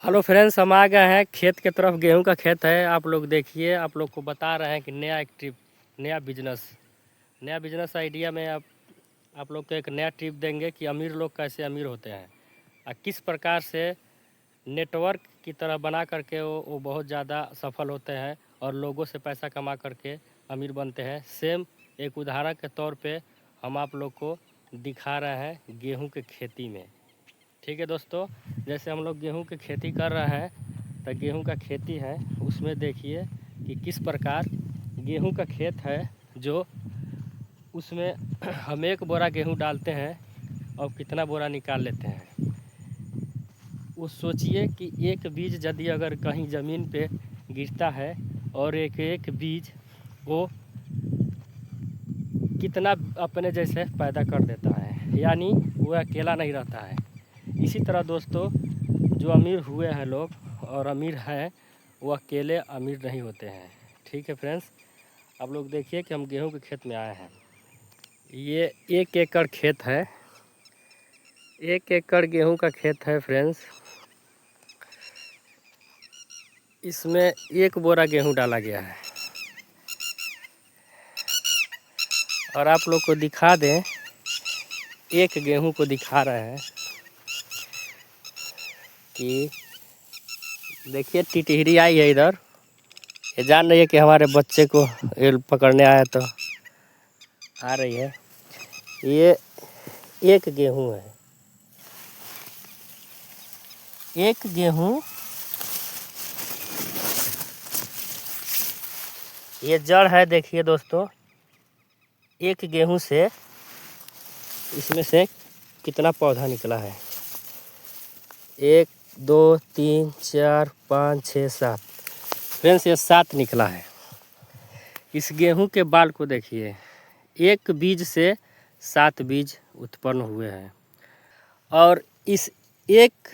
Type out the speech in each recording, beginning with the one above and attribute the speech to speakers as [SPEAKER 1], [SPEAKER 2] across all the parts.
[SPEAKER 1] Hello friends, हम आ गए हैं खेत के तरफ। गेहूं का खेत है। आप लोग देखिए, आप लोग को बता रहे हैं कि नया एक ट्रिप, नया बिजनेस आइडिया में आप लोग को एक नया ट्रिप देंगे कि अमीर लोग कैसे अमीर होते हैं और किस प्रकार से नेटवर्क की तरह बना करके वो बहुत ज़्यादा सफल होते हैं और लोगों से पैसा कमा करके अमीर बनते हैं। सेम एक उदाहरण के तौर पे हम आप लोग को दिखा रहे हैं गेहूं के खेती में। ठीक है दोस्तों, जैसे हम लोग गेहूं की खेती कर रहे हैं तो गेहूं का खेती है, उसमें देखिए कि किस प्रकार गेहूं का खेत है। जो उसमें हम एक बोरा गेहूं डालते हैं और कितना बोरा निकाल लेते हैं। उस सोचिए कि एक बीज यदि अगर कहीं ज़मीन पे गिरता है और एक एक बीज वो कितना अपने जैसे पैदा कर देता है, यानी वो अकेला नहीं रहता है। इसी तरह दोस्तों, जो अमीर हुए हैं लोग और अमीर हैं, वो अकेले अमीर नहीं होते हैं। ठीक है फ्रेंड्स, आप लोग देखिए कि हम गेहूं के खेत में आए हैं। ये 1 एकड़ खेत है, 1 एकड़ गेहूं का खेत है फ्रेंड्स। इसमें एक बोरा गेहूं डाला गया है और आप लोग को दिखा दें, एक गेहूं को दिखा रहे हैं कि देखिए टिटहरी आई है इधर। ये जान रही है कि हमारे बच्चे को ये पकड़ने आया तो आ रही है। ये एक गेहूं है, एक गेहूं। ये जड़ है, देखिए दोस्तों, एक गेहूं से इसमें से कितना पौधा निकला है। 1 2 3 4 5 6 7 फ्रेंड्स, ये 7 निकला है। इस गेहूं के बाल को देखिए, एक बीज से 7 बीज उत्पन्न हुए हैं। और इस एक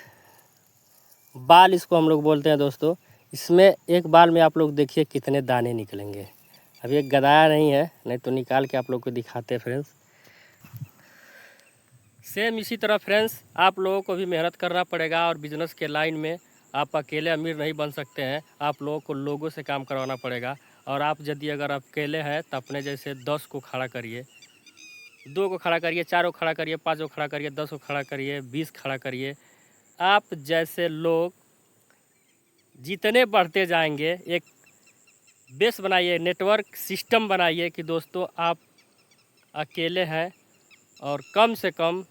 [SPEAKER 1] बाल, इसको हम लोग बोलते हैं दोस्तों, इसमें एक बाल में आप लोग देखिए कितने दाने निकलेंगे। अभी एक गदाया नहीं है, नहीं तो निकाल के आप लोग को दिखाते फ्रेंड्स। सेम इसी तरह फ्रेंड्स, आप लोगों को भी मेहनत करना पड़ेगा और बिजनेस के लाइन में आप अकेले अमीर नहीं बन सकते हैं। आप लोगों को लोगों से काम करवाना पड़ेगा। और आप यदि अगर अकेले हैं तो अपने जैसे 10 को खड़ा करिए, 2 को खड़ा करिए, 4 को खड़ा करिए, 5 को खड़ा करिए, 10 को खड़ा करिए, 20 खड़ा करिए। आप जैसे लोग जितने बढ़ते जाएंगे, एक बेस बनाइए, नेटवर्क सिस्टम बनाइए कि दोस्तों आप अकेले हैं और कम से कम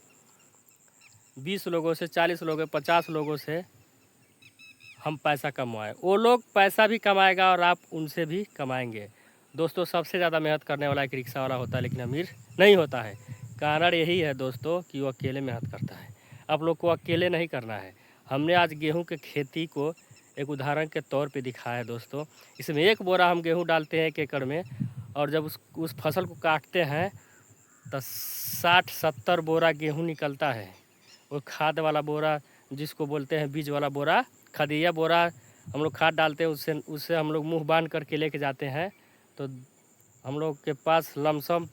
[SPEAKER 1] 20 लोगों से, 40 लोगों, 50 लोगों से हम पैसा कमाएं। वो लोग पैसा भी कमाएगा और आप उनसे भी कमाएंगे। दोस्तों, सबसे ज़्यादा मेहनत करने वाला एक रिक्शा वाला होता है, लेकिन अमीर नहीं होता है। कारण यही है दोस्तों कि वो अकेले मेहनत करता है। आप लोग को अकेले नहीं करना है। हमने आज गेहूं के खेती को एक उदाहरण के तौर पे दिखाया है दोस्तों। इसमें एक बोरा हम गेहूं डालते हैं 1 एकड़ में, और जब उस फसल को काटते हैं तो 60-70 बोरा गेहूं निकलता है। वो खाद वाला बोरा, जिसको बोलते हैं बीज वाला बोरा, खदिया बोरा, हम लोग खाद डालते हैं। उससे उससे हम लोग मुंह बांध करके लेके जाते हैं। तो हम लोग के पास लमसम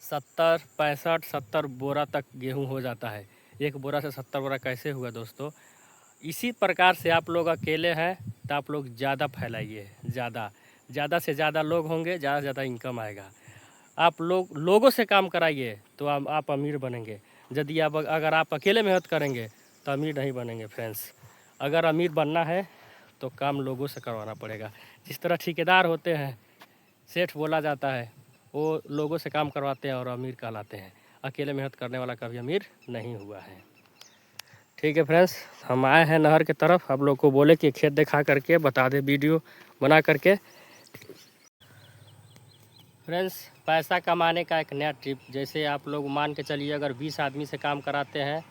[SPEAKER 1] 70 65 70 बोरा तक गेहूं हो जाता है। एक बोरा से 70 बोरा कैसे हुआ दोस्तों? इसी प्रकार से आप लोग अकेले हैं तो आप लोग ज़्यादा फैलाइए, ज़्यादा से ज़्यादा लोग होंगे, ज़्यादा से ज़्यादा इनकम आएगा। आप लोगों से काम कराइए तो आप अमीर बनेंगे। यदि अगर आप अकेले मेहनत करेंगे तो अमीर नहीं बनेंगे फ्रेंड्स। अगर अमीर बनना है तो काम लोगों से करवाना पड़ेगा। जिस तरह ठेकेदार होते हैं, सेठ बोला जाता है, वो लोगों से काम करवाते हैं और अमीर कहलाते हैं। अकेले मेहनत करने वाला कभी अमीर नहीं हुआ है। ठीक है फ्रेंड्स, हम आए हैं नहर की तरफ। आप लोग को बोले कि खेत दिखा करके बता दे, वीडियो बना करके। फ्रेंड्स, पैसा कमाने का एक नया ट्रिप। जैसे आप लोग मान के चलिए, अगर 20 आदमी से काम कराते हैं,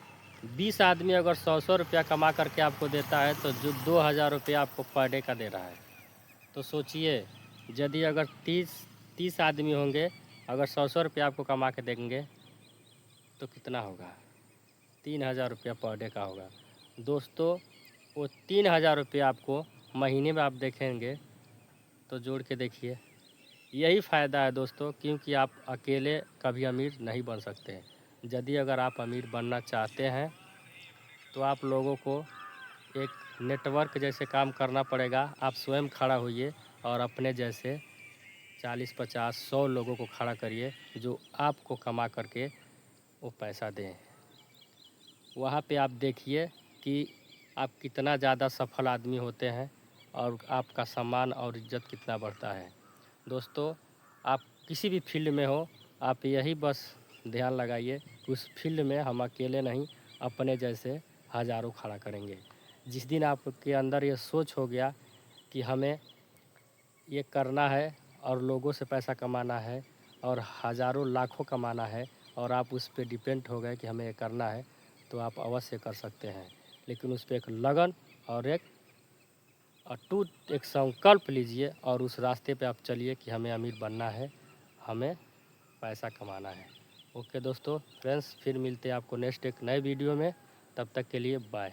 [SPEAKER 1] 20 आदमी अगर 100 रुपया कमा करके आपको देता है, तो जो 2000 रुपया आपको पर डे का दे रहा है। तो सोचिए, यदि अगर 30 आदमी होंगे, अगर 100 रुपया आपको कमा के देंगे तो कितना होगा? 3000 रुपया पर डे का होगा दोस्तों। वो 3000 रुपया आपको महीने में आप देखेंगे तो जोड़ के देखिए। यही फ़ायदा है दोस्तों, क्योंकि आप अकेले कभी अमीर नहीं बन सकते। यदि अगर आप अमीर बनना चाहते हैं तो आप लोगों को एक नेटवर्क जैसे काम करना पड़ेगा। आप स्वयं खड़ा होइए और अपने जैसे 40, 50, 100 लोगों को खड़ा करिए जो आपको कमा करके वो पैसा दें। वहाँ पे आप देखिए कि आप कितना ज़्यादा सफल आदमी होते हैं और आपका सम्मान और इज्जत कितना बढ़ता है। दोस्तों, आप किसी भी फील्ड में हो, आप यही बस ध्यान लगाइए कि उस फील्ड में हम अकेले नहीं, अपने जैसे हज़ारों खड़ा करेंगे। जिस दिन आपके अंदर ये सोच हो गया कि हमें ये करना है और लोगों से पैसा कमाना है और हज़ारों लाखों कमाना है और आप उस पे डिपेंड हो गए कि हमें ये करना है, तो आप अवश्य कर सकते हैं। लेकिन उस पे एक लगन और एक अटूट एक संकल्प लीजिए और उस रास्ते पे आप चलिए कि हमें अमीर बनना है, हमें पैसा कमाना है। ओके दोस्तों, फ्रेंड्स, फिर मिलते हैं आपको नेक्स्ट एक नए वीडियो में। तब तक के लिए बाय।